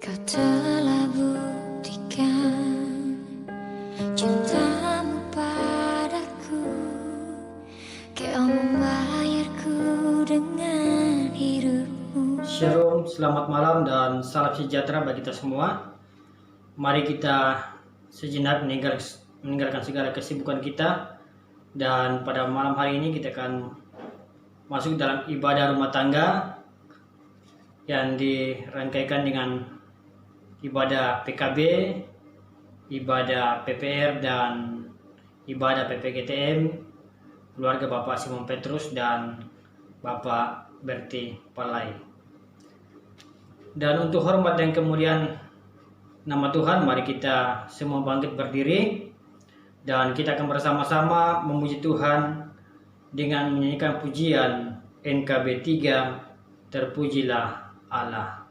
Kau telah buktikan cintamu padaku, kau membayarku dengan hidupmu. Shalom, selamat malam dan salam sejahtera bagi kita semua. Mari kita sejenak meninggalkan segala kesibukan kita, dan pada malam hari ini kita akan masuk dalam ibadah rumah tangga yang dirangkaikan dengan ibadah PKB, ibadah PPR, dan ibadah PPGTM keluarga Bapak Simon Petrus dan Bapak Berti Palai. Dan untuk hormat dan kemuliaan nama Tuhan, mari kita semua bangkit berdiri dan kita akan bersama-sama memuji Tuhan dengan menyanyikan pujian NKB 3, Terpujilah Allah.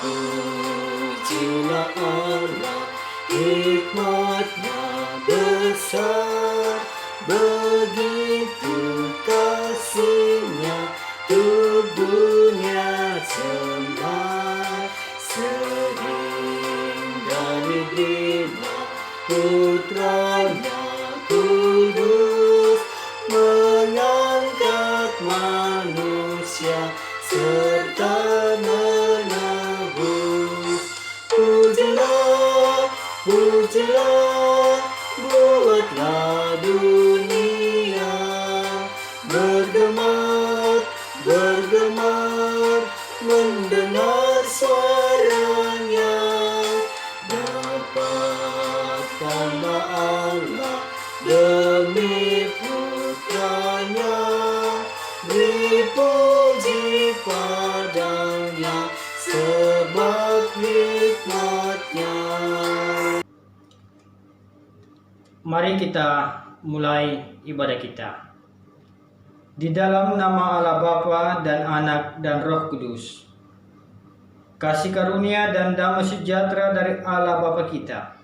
Terpujilah Allah, hikmat-Nya besar, begitu kasih-Nya untuk dunia semai. Sehingga negerinya putranya kudus, mengangkat manusia serta menebus. Pujilah, pujilah, buatlah dunia bergemar, bergemar, mendengar suaranya. Dapatkanlah Allah demi putranya, dipuji padanya sebab hikmat-Nya. Mari kita mulai ibadah kita. Di dalam nama Allah Bapa dan Anak dan Roh Kudus. Kasih karunia dan damai sejahtera dari Allah Bapa kita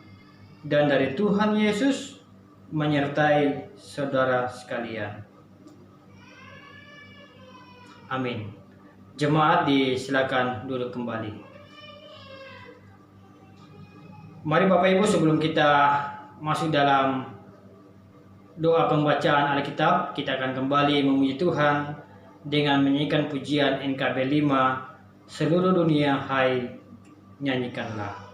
dan dari Tuhan Yesus menyertai saudara sekalian. Amin. Jemaat disilakan duduk kembali. Mari Bapak Ibu, sebelum kita masuk dalam doa pembacaan Alkitab, kita akan kembali memuji Tuhan dengan menyanyikan pujian NKB 5, Seluruh Dunia Hai Nyanyikanlah.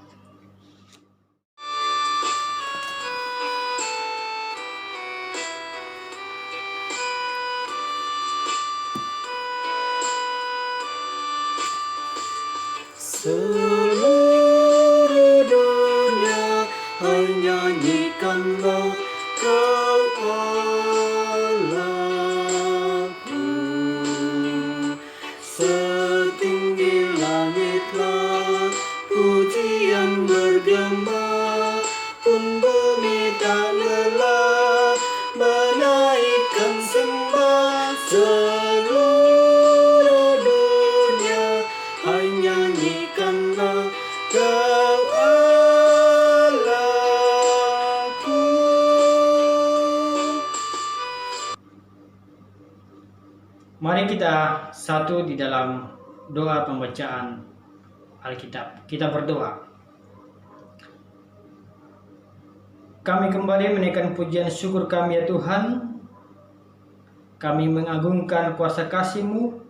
Seluruh dunia hai nyanyikanlah Kau Allahku. Setinggi langitlah pujian bergema, pun bumi tak lelah menaikkan sembah. Seluruh dunia hai nyanyikanlah Kau Allahku. Mari kita satu di dalam doa pembacaan Alkitab. Kita berdoa. Kami kembali menaikkan pujian syukur kami ya Tuhan. Kami mengagungkan kuasa kasih-Mu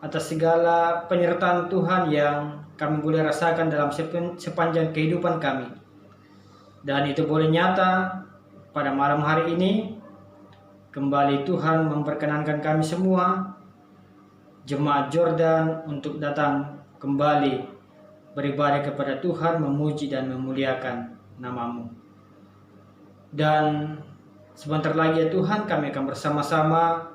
atas segala penyertaan Tuhan yang kami boleh rasakan dalam sepanjang kehidupan kami. Dan itu boleh nyata pada malam hari ini. Kembali Tuhan memperkenankan kami semua, jemaat Jordan, untuk datang kembali beribadah kepada Tuhan, memuji dan memuliakan nama-Mu. Dan sebentar lagi ya Tuhan, kami akan bersama-sama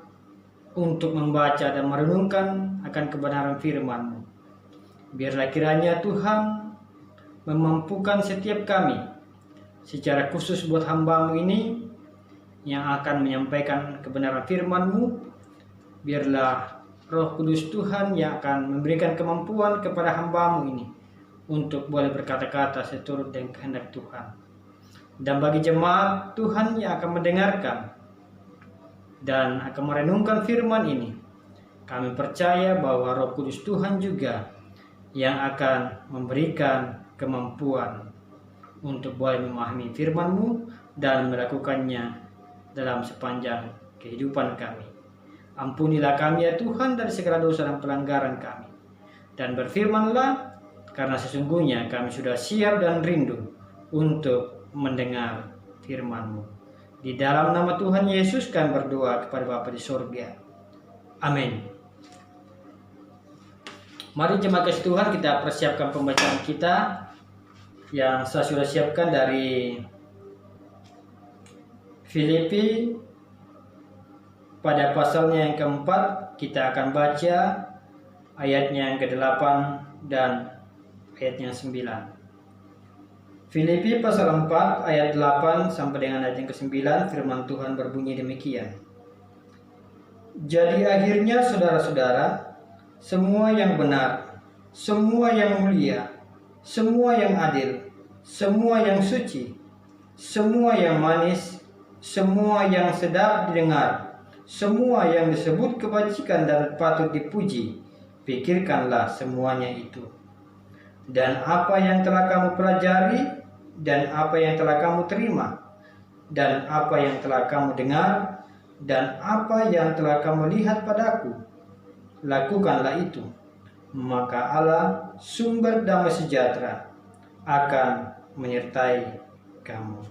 untuk membaca dan merenungkan akan kebenaran firman-Mu. Biarlah kiranya Tuhan memampukan setiap kami, secara khusus buat hamba-Mu ini yang akan menyampaikan kebenaran firman-Mu. Biarlah Roh Kudus Tuhan yang akan memberikan kemampuan kepada hamba-Mu ini untuk boleh berkata-kata seturut dengan kehendak Tuhan. Dan bagi jemaat Tuhan yang akan mendengarkan dan akan merenungkan firman ini, kami percaya bahwa Roh Kudus Tuhan juga yang akan memberikan kemampuan untuk boleh memahami firman-Mu dan melakukannya dalam sepanjang kehidupan kami. Ampunilah kami ya Tuhan dari segala dosa dan pelanggaran kami. Dan berfirmanlah, karena sesungguhnya kami sudah siap dan rindu untuk mendengar firman-Mu. Di dalam nama Tuhan Yesus kami berdoa kepada Bapa di sorga. Amin. Mari jemaat kasih Tuhan, kita persiapkan pembacaan kita yang saya sudah siapkan dari Filipi pada pasalnya yang keempat. Kita akan baca ayatnya yang ke-8 dan ayatnya 9. Filipi pasal 4 ayat 8 sampai dengan ayat yang ke-9, firman Tuhan berbunyi demikian. Jadi akhirnya saudara-saudara, semua yang benar, semua yang mulia, semua yang adil, semua yang suci, semua yang manis, semua yang sedap didengar, semua yang disebut kebajikan dan patut dipuji, pikirkanlah semuanya itu. Dan apa yang telah kamu pelajari, dan apa yang telah kamu terima, dan apa yang telah kamu dengar, dan apa yang telah kamu lihat padaku, lakukanlah itu. Maka Allah, sumber damai sejahtera, akan menyertai kamu.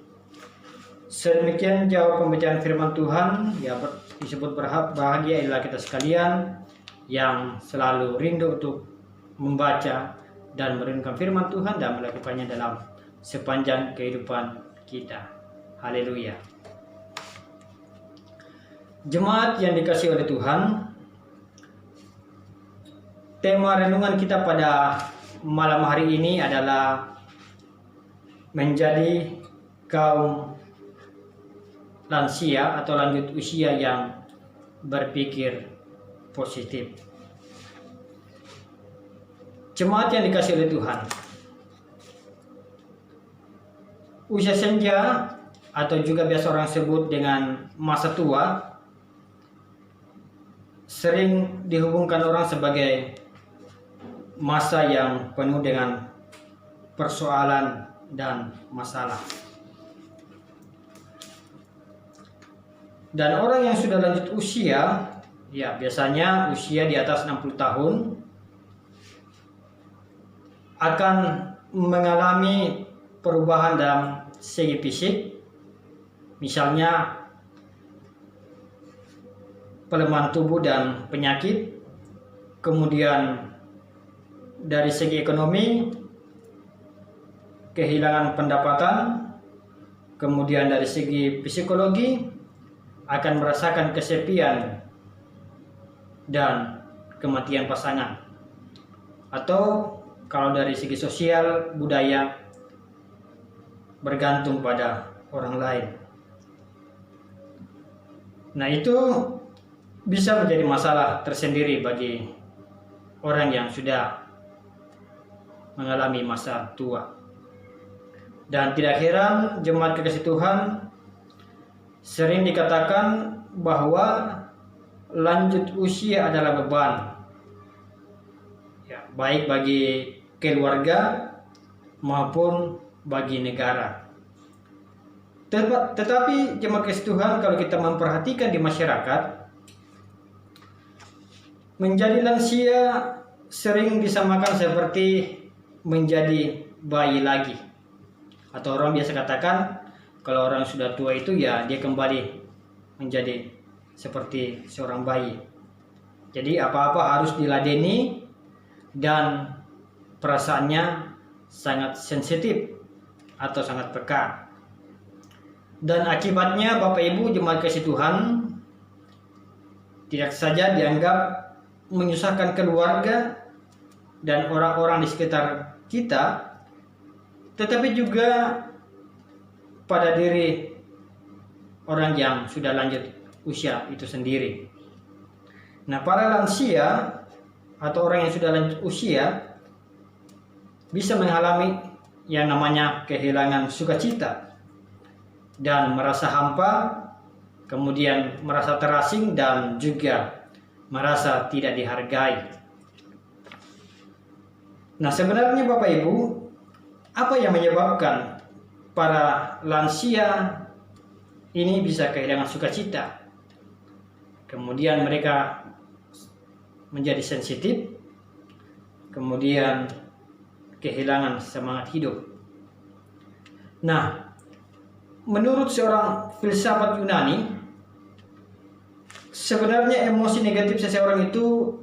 Sedemikian jawab pembacaan firman Tuhan. Ya, disebut bahagia adalah kita sekalian yang selalu rindu untuk membaca dan merenungkan firman Tuhan dan melakukannya dalam sepanjang kehidupan kita. Haleluya. Jemaat yang dikasihi oleh Tuhan, tema renungan kita pada malam hari ini adalah menjadi kaum lansia atau lanjut usia yang berpikir positif. Jemaat yang dikasihi oleh Tuhan, usia senja atau juga biasa orang sebut dengan masa tua sering dihubungkan orang sebagai masa yang penuh dengan persoalan dan masalah. Dan orang yang sudah lanjut usia, ya biasanya usia di atas 60 tahun, akan mengalami perubahan dalam segi fisik, misalnya pelemahan tubuh dan penyakit. Kemudian dari segi ekonomi, kehilangan pendapatan. Kemudian dari segi psikologi, akan merasakan kesepian dan kematian pasangan. Atau kalau dari segi sosial, budaya, bergantung pada orang lain. Nah, itu bisa menjadi masalah tersendiri bagi orang yang sudah mengalami masa tua. Dan tidak heran jemaat kekasih Tuhan, sering dikatakan bahwa lanjut usia adalah beban, ya, baik bagi keluarga maupun bagi negara. Tetapi jemaat kekasih Tuhan, kalau kita memperhatikan di masyarakat, menjadi lansia sering disamakan seperti menjadi bayi lagi. Atau orang biasa katakan, kalau orang sudah tua itu ya dia kembali menjadi seperti seorang bayi. Jadi apa-apa harus diladeni dan perasaannya sangat sensitif atau sangat peka. Dan akibatnya Bapak Ibu jemaat kasih Tuhan, tidak saja dianggap menyusahkan keluarga dan orang-orang di sekitar kita, tetapi juga pada diri orang yang sudah lanjut usia itu sendiri. Nah, para lansia atau orang yang sudah lanjut usia bisa mengalami yang namanya kehilangan sukacita dan merasa hampa, kemudian merasa terasing dan juga merasa tidak dihargai. Nah, sebenarnya Bapak Ibu, apa yang menyebabkan para lansia ini bisa kehilangan sukacita? Kemudian mereka menjadi sensitif, kemudian kehilangan semangat hidup. Nah, menurut seorang filsafat Yunani, sebenarnya emosi negatif seseorang itu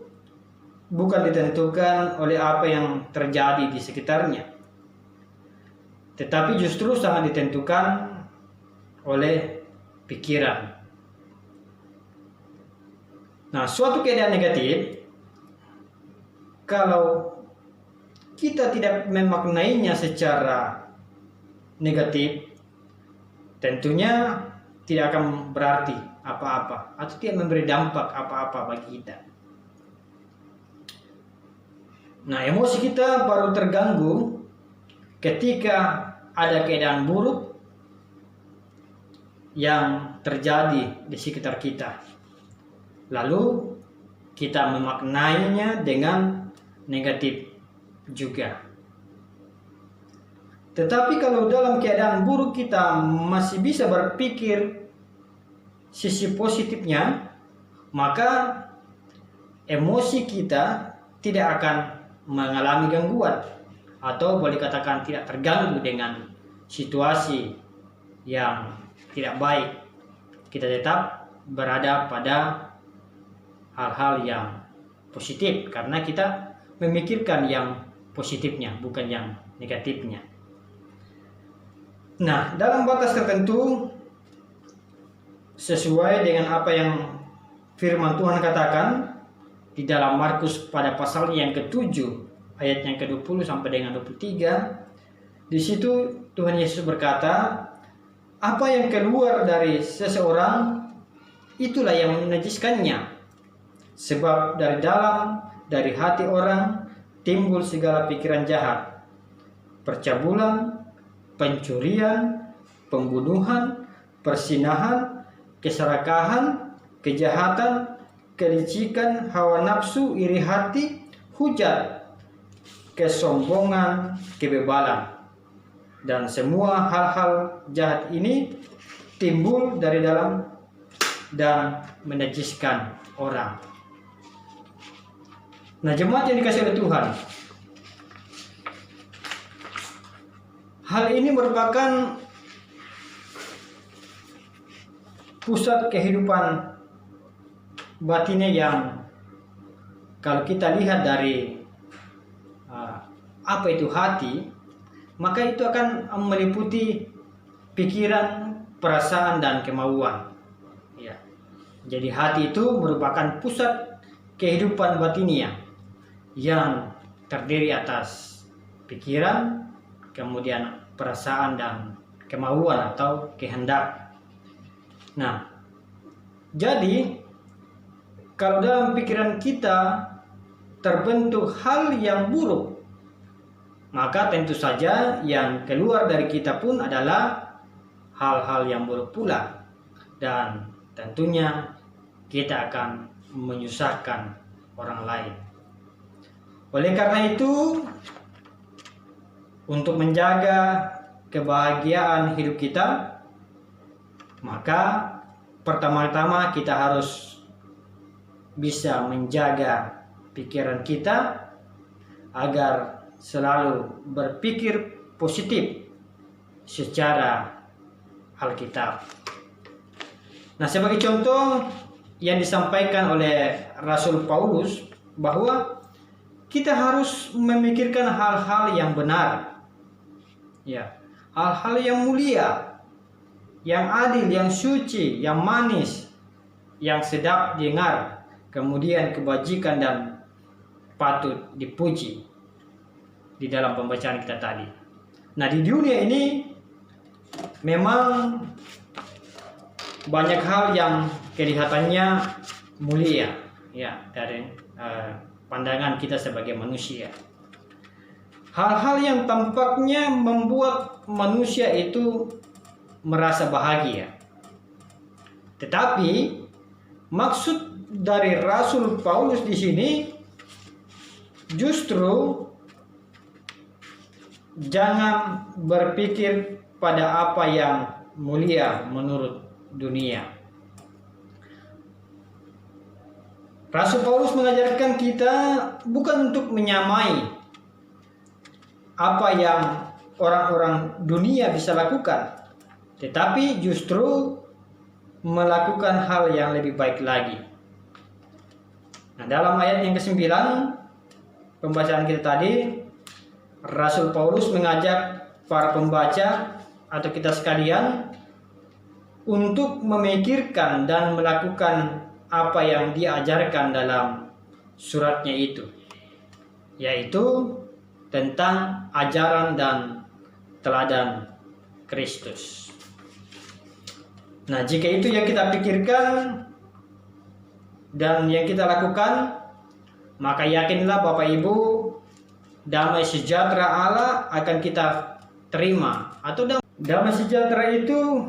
bukan ditentukan oleh apa yang terjadi di sekitarnya, tetapi justru sangat ditentukan oleh pikiran. Nah, suatu keadaan negatif, kalau kita tidak memaknainya secara negatif, tentunya tidak akan berarti apa-apa atau tidak memberi dampak apa-apa bagi kita. Nah, emosi kita baru terganggu ketika ada keadaan buruk yang terjadi di sekitar kita. Lalu kita memaknainya dengan negatif juga. Tetapi kalau dalam keadaan buruk kita masih bisa berpikir sisi positifnya, maka emosi kita tidak akan mengalami gangguan atau boleh katakan tidak terganggu dengan situasi yang tidak baik. Kita tetap berada pada hal-hal yang positif karena kita memikirkan yang positifnya, bukan yang negatifnya. Nah, dalam batas tertentu sesuai dengan apa yang firman Tuhan katakan di dalam Markus pada pasal yang ke-7 ayat yang ke-20 sampai dengan 23, di situ Tuhan Yesus berkata, apa yang keluar dari seseorang itulah yang menajiskannya. Sebab dari dalam, dari hati orang timbul segala pikiran jahat, percabulan, pencurian, pembunuhan, persinahan, keserakahan, kejahatan, kelicikan, hawa nafsu, iri hati, hujat, kesombongan, kebebalan. Dan semua hal-hal jahat ini timbul dari dalam dan menajiskan orang. Nah, jemaat yang dikasihi oleh Tuhan, hal ini merupakan pusat kehidupan batinnya yang kalau kita lihat dari apa itu hati, maka itu akan meliputi pikiran, perasaan, dan kemauan. Ya. Jadi hati itu merupakan pusat kehidupan batinnya yang terdiri atas pikiran, kemudian perasaan dan kemauan atau kehendak. Nah, jadi kalau dalam pikiran kita terbentuk hal yang buruk, maka tentu saja yang keluar dari kita pun adalah hal-hal yang buruk pula. Dan tentunya kita akan menyusahkan orang lain. Oleh karena itu, untuk menjaga kebahagiaan hidup kita, maka pertama-tama kita harus bisa menjaga pikiran kita agar selalu berpikir positif secara Alkitab. Nah, sebagai contoh yang disampaikan oleh Rasul Paulus bahwa kita harus memikirkan hal-hal yang benar, ya, hal-hal yang mulia, yang adil, yang suci, yang manis, yang sedap didengar, kemudian kebajikan dan patut dipuji di dalam pembacaan kita tadi. Nah, di dunia ini memang banyak hal yang kelihatannya mulia, ya dari pandangan kita sebagai manusia. Hal-hal yang tampaknya membuat manusia itu merasa bahagia. Tetapi maksud dari Rasul Paulus di sini justru jangan berpikir pada apa yang mulia menurut dunia. Rasul Paulus mengajarkan kita bukan untuk menyamai apa yang orang-orang dunia bisa lakukan, tetapi justru melakukan hal yang lebih baik lagi. Nah, dalam ayat yang ke-9 pembacaan kita tadi, Rasul Paulus mengajak para pembaca atau kita sekalian untuk memikirkan dan melakukan apa yang diajarkan dalam suratnya itu, yaitu tentang ajaran dan teladan Kristus. Nah, jika itu yang kita pikirkan dan yang kita lakukan, maka yakinlah Bapak Ibu, damai sejahtera Allah akan kita terima. Atau damai sejahtera itu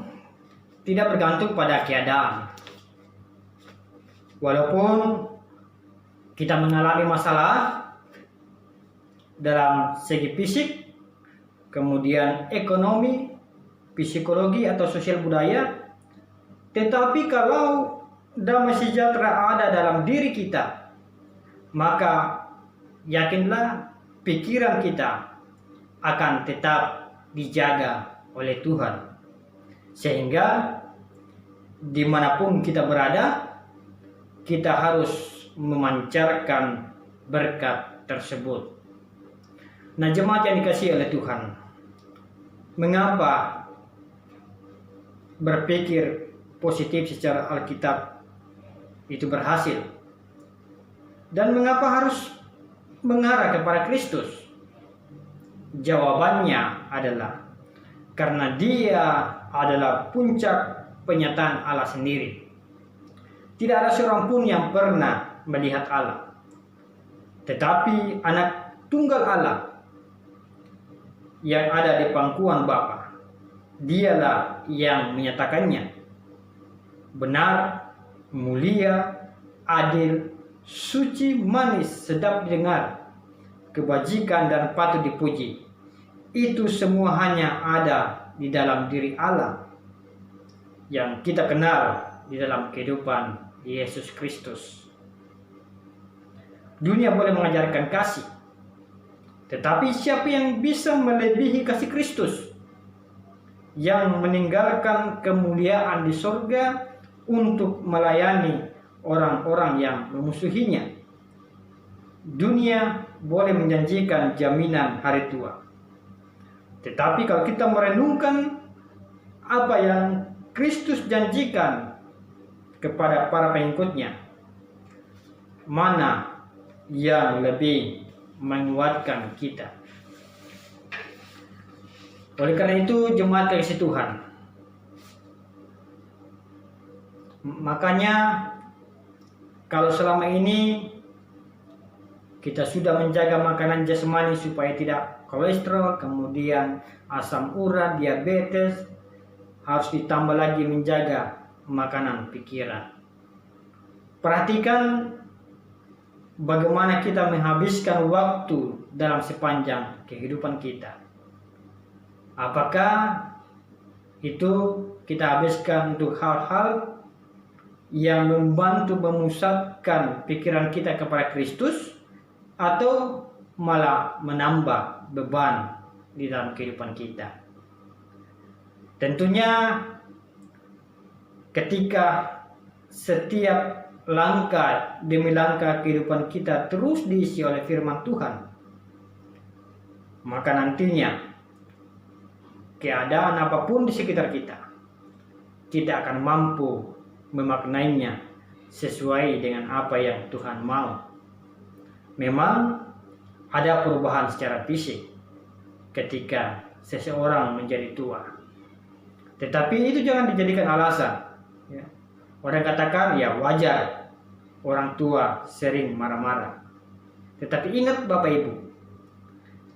tidak bergantung pada keadaan. Walaupun kita mengalami masalah dalam segi fisik, kemudian ekonomi, psikologi atau sosial budaya, tetapi kalau damai sejahtera ada dalam diri kita, maka yakinlah pikiran kita akan tetap dijaga oleh Tuhan, sehingga dimanapun kita berada, kita harus memancarkan berkat tersebut. Nah, jemaat yang dikasihi oleh Tuhan, mengapa berpikir positif secara Alkitab itu berhasil? Dan mengapa harus mengarah kepada Kristus? Jawabannya adalah karena Dia adalah puncak penyataan Allah sendiri. Tidak ada seorang pun yang pernah melihat Allah, tetapi Anak Tunggal Allah yang ada di pangkuan Bapa, Dialah yang menyatakannya. Benar, mulia, adil, suci, manis, sedap didengar, kebajikan dan patut dipuji. Itu semua hanya ada di dalam diri Allah yang kita kenal di dalam kehidupan Yesus Kristus. Dunia boleh mengajarkan kasih, tetapi siapa yang bisa melebihi kasih Kristus yang meninggalkan kemuliaan di sorga untuk melayani orang-orang yang memusuhinya? Dunia boleh menjanjikan jaminan hari tua, tetapi kalau kita merenungkan apa yang Kristus janjikan kepada para pengikutnya, mana yang lebih menguatkan kita? Oleh karena itu, jemaat kasih Tuhan, makanya kalau selama ini kita sudah menjaga makanan jasmani supaya tidak kolesterol, kemudian asam urat, diabetes, harus ditambah lagi menjaga makanan pikiran. Perhatikan bagaimana kita menghabiskan waktu dalam sepanjang kehidupan kita. Apakah itu kita habiskan untuk hal-hal yang membantu memusatkan pikiran kita kepada Kristus, atau malah menambah beban di dalam kehidupan kita? Tentunya ketika setiap langkah demi langkah kehidupan kita terus diisi oleh firman Tuhan, maka nantinya keadaan apapun di sekitar kita tidak akan mampu memaknainya sesuai dengan apa yang Tuhan mau. Memang ada perubahan secara fisik ketika seseorang menjadi tua, tetapi itu jangan dijadikan alasan. Orang katakan ya wajar orang tua sering marah-marah. Tetapi ingat Bapak Ibu,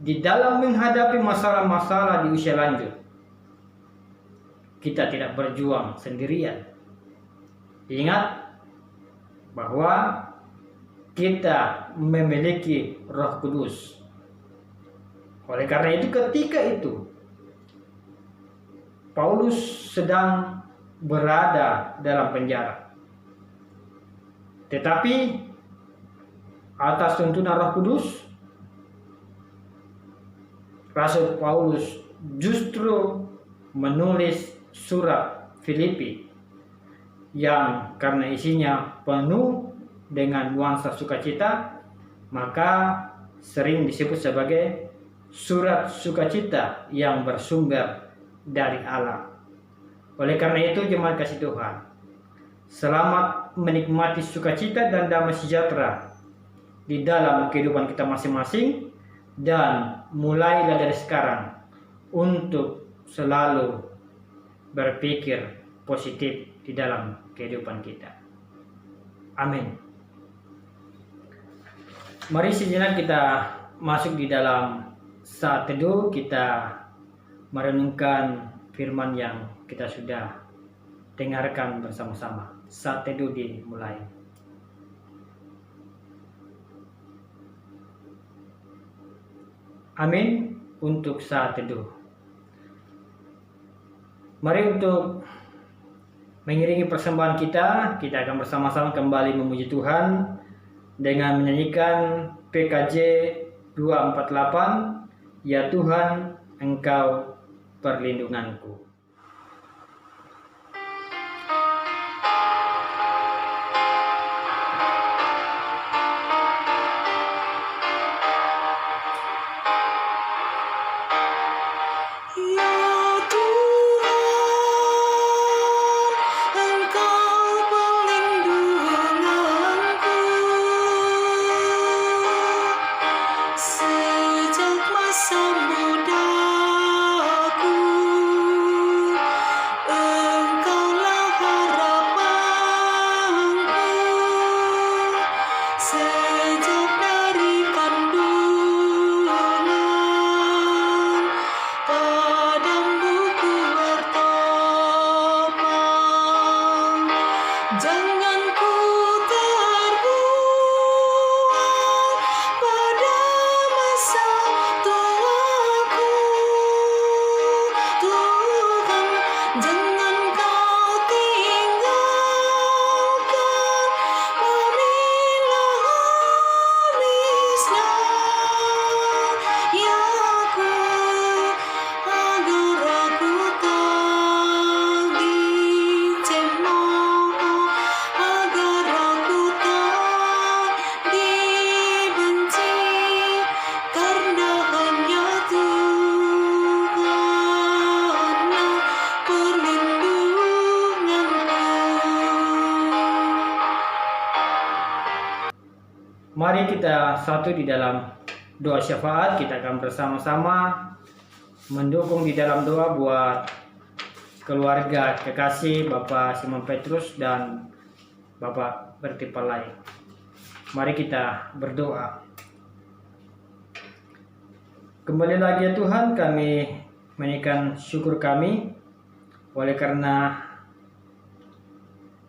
di dalam menghadapi masalah-masalah di usia lanjut, kita tidak berjuang sendirian. Ingat bahwa kita memiliki Roh Kudus. Oleh karena itu, ketika itu Paulus sedang berada dalam penjara, tetapi atas tuntunan Roh Kudus, Rasul Paulus justru menulis surat Filipi yang karena isinya penuh dengan nuansa sukacita, maka sering disebut sebagai surat sukacita yang bersumber dari Allah. Oleh karena itu, jemaat kasih Tuhan, selamat menikmati sukacita dan damai sejahtera di dalam kehidupan kita masing-masing, dan mulailah dari sekarang untuk selalu berpikir positif di dalam kehidupan kita. Amin. Mari sejenak kita masuk di dalam saat teduh, kita merenungkan firman yang kita sudah dengarkan bersama-sama. Saat teduh dimulai. Amin. Untuk saat teduh, mari untuk mengiringi persembahan kita akan bersama-sama kembali memuji Tuhan dengan menyanyikan PKJ 248, Ya Tuhan, Engkau perlindunganku. Sejak masa mudaku, Engkaulah harapanku. Sejak dari kandungan, padamu ku bertopang. Jangan ku terbuang pada masa tuaku, Tuhan. Jangan kau tinggalkan pemilah-habisnya yaku, agar aku tak dicemooh, agar aku tak dibenci, karena hanya Tuhanlah perlindunganku. Mari kita satu di dalam doa syafaat. Kita akan bersama-sama mendukung di dalam doa buat keluarga kekasih Bapak Simon Petrus dan Bapak Berti Palai. Mari kita berdoa. Kembali lagi ya Tuhan, kami menaikkan syukur kami oleh karena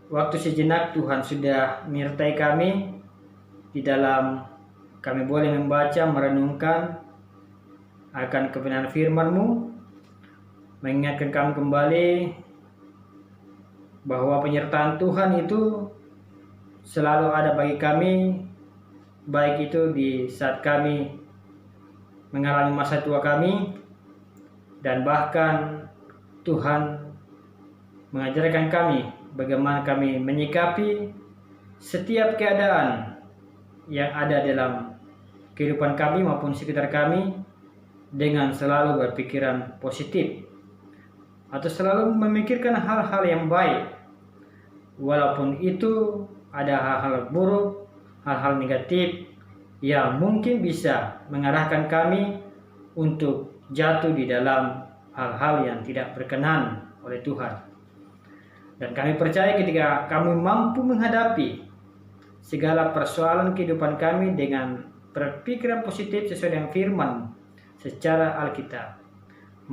waktu sejenak Tuhan sudah menyertai kami di dalam kami boleh membaca, merenungkan akan kebenaran firman-Mu, mengingatkan kami kembali bahwa penyertaan Tuhan itu selalu ada bagi kami, baik itu di saat kami mengalami masa tua kami, dan bahkan Tuhan mengajarkan kami bagaimana kami menyikapi setiap keadaan yang ada dalam kehidupan kami maupun sekitar kami, dengan selalu berpikiran positif atau selalu memikirkan hal-hal yang baik, walaupun itu ada hal-hal buruk, hal-hal negatif yang mungkin bisa mengarahkan kami untuk jatuh di dalam hal-hal yang tidak berkenan oleh Tuhan. Dan kami percaya ketika kami mampu menghadapi segala persoalan kehidupan kami dengan berpikiran positif sesuai dengan firman secara Alkitab.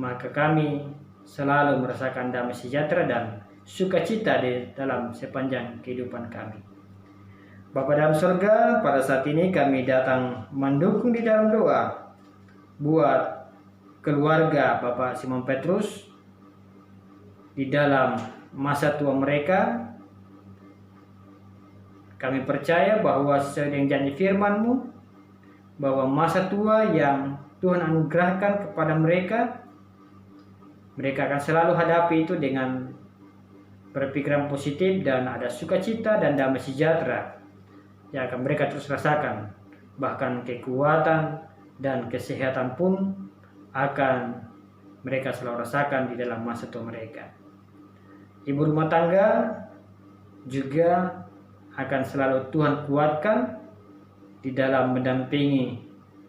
Maka kami selalu merasakan damai sejahtera dan sukacita di dalam sepanjang kehidupan kami. Bapa dalam surga, pada saat ini kami datang mendukung di dalam doa buat keluarga Bapak Simon Petrus di dalam masa tua mereka. Kami percaya bahwa sesuai dengan janji firman-Mu, bahwa masa tua yang Tuhan anugerahkan kepada mereka, mereka akan selalu hadapi itu dengan berpikiran positif dan ada sukacita dan damai sejahtera yang akan mereka terus rasakan. Bahkan kekuatan dan kesehatan pun akan mereka selalu rasakan di dalam masa tua mereka. Ibu rumah tangga juga akan selalu Tuhan kuatkan di dalam mendampingi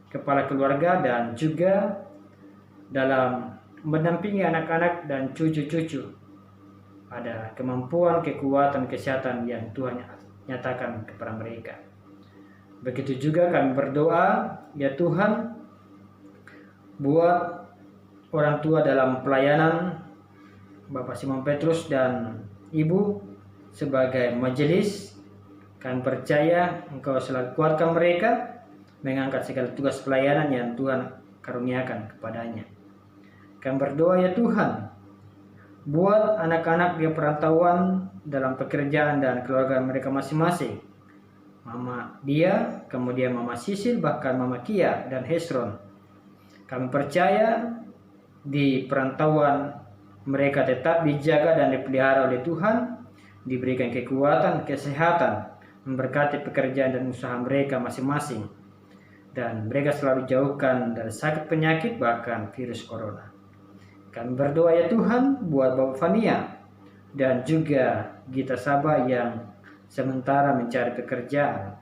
kepala keluarga dan juga dalam mendampingi anak-anak dan cucu-cucu. Ada kemampuan, kekuatan, kesehatan yang Tuhan nyatakan kepada mereka. Begitu juga kami berdoa, ya Tuhan, buat orang tua dalam pelayanan Bapak Simon Petrus dan Ibu sebagai majelis. Kami percaya Engkau selalu kuatkan mereka mengangkat segala tugas pelayanan yang Tuhan karuniakan kepadanya. Kami berdoa, ya Tuhan, buat anak-anak di perantauan dalam pekerjaan dan keluarga mereka masing-masing. Mama Dia, kemudian Mama Sisil, bahkan Mama Kia dan Hesron. Kami percaya di perantauan mereka tetap dijaga dan dipelihara oleh Tuhan, diberikan kekuatan, kesehatan, memberkati pekerjaan dan usaha mereka masing-masing, dan mereka selalu jauhkan dari sakit penyakit bahkan virus corona. Kami berdoa, ya Tuhan, buat Bapak Fania dan juga Gita Sabah yang sementara mencari pekerjaan.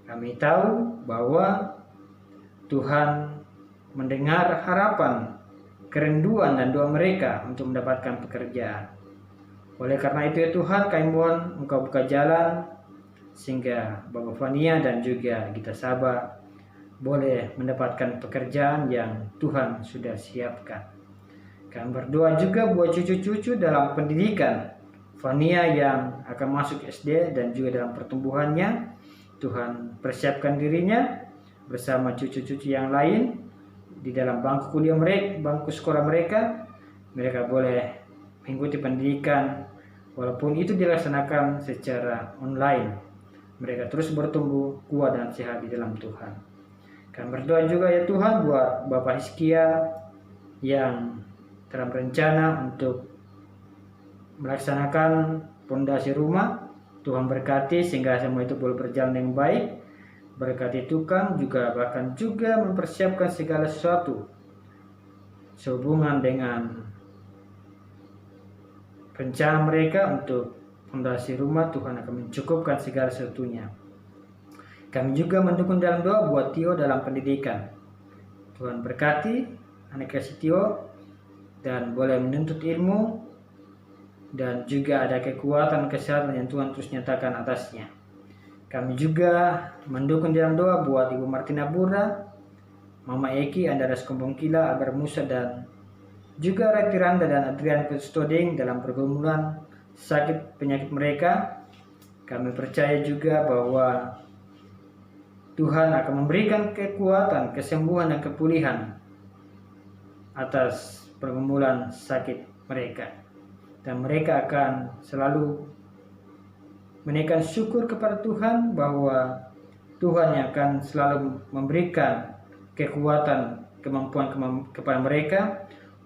Kami tahu bahwa Tuhan mendengar harapan, kerinduan dan doa mereka untuk mendapatkan pekerjaan. Oleh karena itu, ya Tuhan, kami mohon Engkau buka jalan sehingga Bapak Fania dan juga Gita Sabah boleh mendapatkan pekerjaan yang Tuhan sudah siapkan. Kami berdoa juga buat cucu-cucu dalam pendidikan. Fania yang akan masuk SD dan juga dalam pertumbuhannya, Tuhan persiapkan dirinya bersama cucu-cucu yang lain di dalam bangku kuliah mereka, bangku sekolah mereka. Mereka boleh mengikuti pendidikan walaupun itu dilaksanakan secara online. Mereka terus bertumbuh kuat dan sehat di dalam Tuhan. Kami berdoa juga, ya Tuhan, buat Bapak Hizkia yang dalam rencana untuk melaksanakan pondasi rumah. Tuhan berkati sehingga semua itu boleh berjalan dengan baik. Berkati tukang juga, bahkan juga mempersiapkan segala sesuatu sehubungan dengan rencana mereka untuk fondasi rumah. Tuhan akan mencukupkan segala sesuatunya. Kami juga mendukung dalam doa buat Tio dalam pendidikan. Tuhan berkati anak kasih Tio dan boleh menuntut ilmu dan juga ada kekuatan kesehatan yang Tuhan terus nyatakan atasnya. Kami juga mendukung dalam doa buat Ibu Martina Bura, Mama Eki, Andaras Kumbongkila, Abar Musa dan juga Rati Randa dan Adrian Kustoding dalam pergumulan sakit penyakit mereka. Kami percaya juga bahwa Tuhan akan memberikan kekuatan, kesembuhan dan kepulihan atas pergumulan sakit mereka, dan mereka akan selalu menaikkan syukur kepada Tuhan bahwa Tuhan yang akan selalu memberikan kekuatan, kemampuan kepada mereka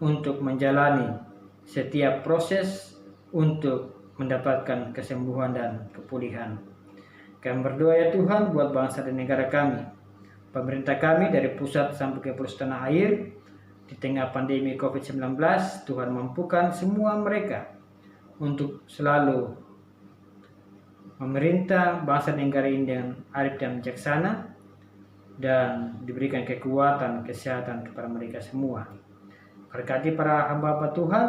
untuk menjalani setiap proses untuk mendapatkan kesembuhan dan kepulihan. Kami berdoa, ya Tuhan, buat bangsa dan negara kami, pemerintah kami dari pusat sampai ke pelosok tanah air. Di tengah pandemi COVID-19, Tuhan mampukan semua mereka untuk selalu memerintah bangsa dan negara ini dengan arif dan bijaksana, dan diberikan kekuatan, kesehatan kepada mereka semua. Berkati para hamba-hamba Tuhan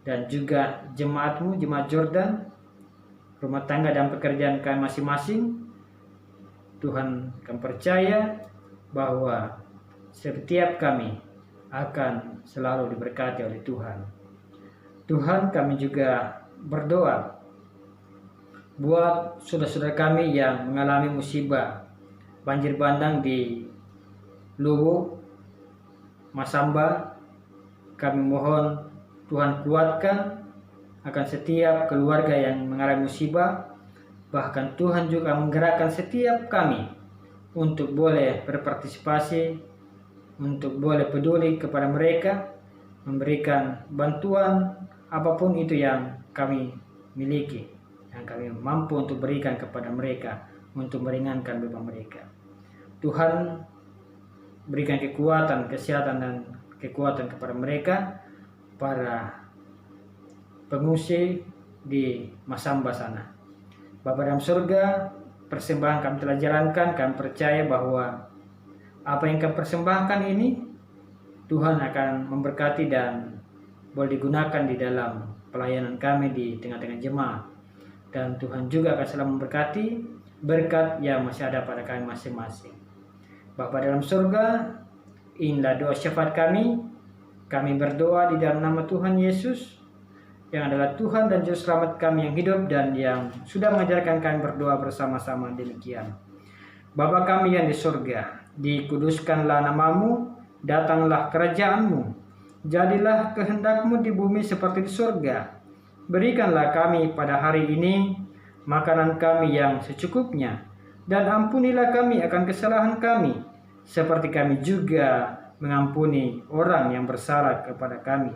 dan juga jemaat-Mu, jemaat Jordan, rumah tangga dan pekerjaan kami masing-masing. Tuhan akan percaya bahwa setiap kami akan selalu diberkati oleh Tuhan. Tuhan, kami juga berdoa buat saudara-saudara kami yang mengalami musibah banjir bandang di Luwu, Masamba. Kami mohon Tuhan kuatkan akan setiap keluarga yang mengalami musibah. Bahkan Tuhan juga menggerakkan setiap kami untuk boleh berpartisipasi, untuk boleh peduli kepada mereka, memberikan bantuan apapun itu yang kami miliki, yang kami mampu untuk berikan kepada mereka, untuk meringankan beban mereka. Tuhan berikan kekuatan, kesehatan, dan kekuatan kepada mereka, para pengungsi di Masamba sana. Bapa dalam surga, persembahan kami telah jalankan. Kami percaya bahwa apa yang kami persembahkan ini Tuhan akan memberkati dan boleh digunakan di dalam pelayanan kami di tengah-tengah jemaat. Dan Tuhan juga akan selalu memberkati berkat yang masih ada pada kami masing-masing. Bapa dalam surga, inilah doa syafaat kami. Kami berdoa di dalam nama Tuhan Yesus, yang adalah Tuhan dan Juru Selamat kami yang hidup dan yang sudah mengajarkan kami berdoa bersama-sama demikian. Bapa kami yang di surga, dikuduskanlah namamu, datanglah kerajaanmu, jadilah kehendakmu di bumi seperti di surga. Berikanlah kami pada hari ini makanan kami yang secukupnya, dan ampunilah kami akan kesalahan kami, seperti kami juga mengampuni orang yang bersalah kepada kami.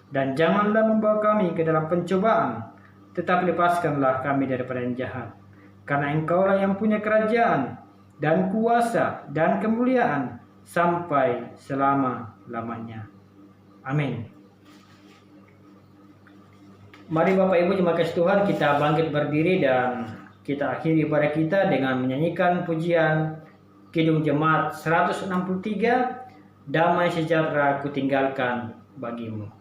Dan janganlah membawa kami ke dalam pencobaan, tetapi lepaskanlah kami daripada yang jahat. Karena Engkaulah yang punya kerajaan, dan kuasa, dan kemuliaan, sampai selama-lamanya. Amin. Mari Bapak Ibu jemaat kasih Tuhan, kita bangkit berdiri dan kita akhiri ibadah kita dengan menyanyikan pujian Kidung Jemaat 163, Damai Sejahtera Kutinggalkan Bagimu.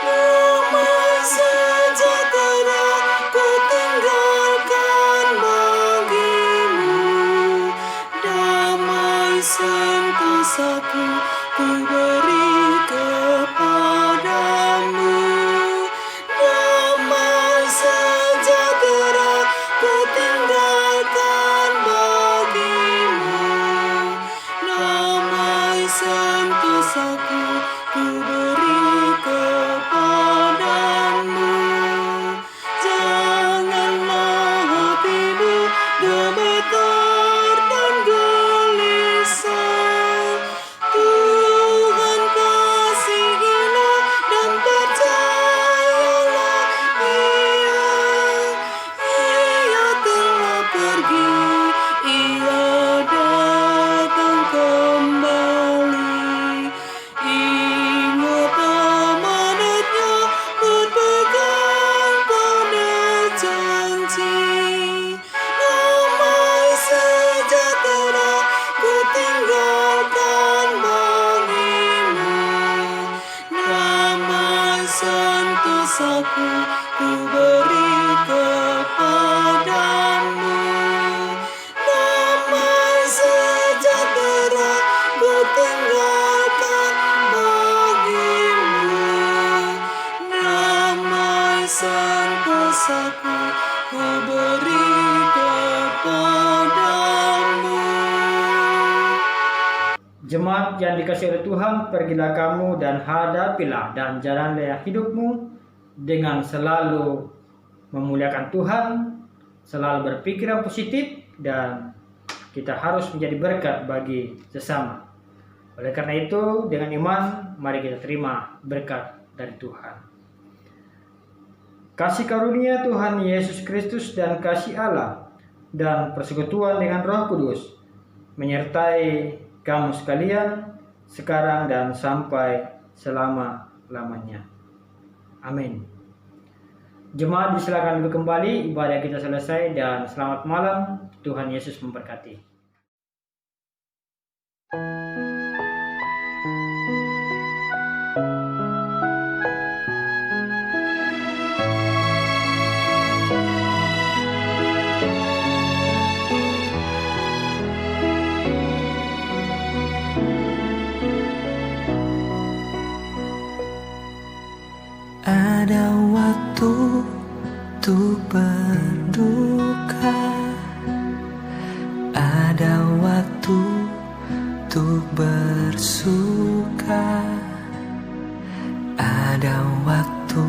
Damai sejahtera kutinggalkan bagimu, damai sentosaku ku beri kepadamu. Damai sejahtera kutinggalkan bagimu, damai sentosaku ku beri kepadamu. Janganlah hatimu gemetar dan gelisah. Tuhan kasihilah dan percayalah Ia telah pergi, Ia datang kembali. Ingat amanatnya, berpegang pada janji. Damai sejahtera kutinggalkan bagimu, damai sentosaku ku beri kepadamu. Damai sejahtera kutinggalkan bagimu, damai sentosaku ku beri kepadamu. Jemaat yang dikasihi oleh Tuhan, pergilah kamu dan hadapilah dan jalanlah hidupmu dengan selalu memuliakan Tuhan, selalu berpikiran positif, dan kita harus menjadi berkat bagi sesama. Oleh karena itu, dengan iman, mari kita terima berkat dari Tuhan. Kasih karunia Tuhan Yesus Kristus dan kasih Allah dan persekutuan dengan Roh Kudus menyertai kamu sekalian sekarang dan sampai selama-lamanya. Amin. Jemaat disilakan duduk kembali, ibadah kita selesai dan selamat malam. Tuhan Yesus memberkati. Ada waktu untuk berduka, ada waktu untuk bersuka, ada waktu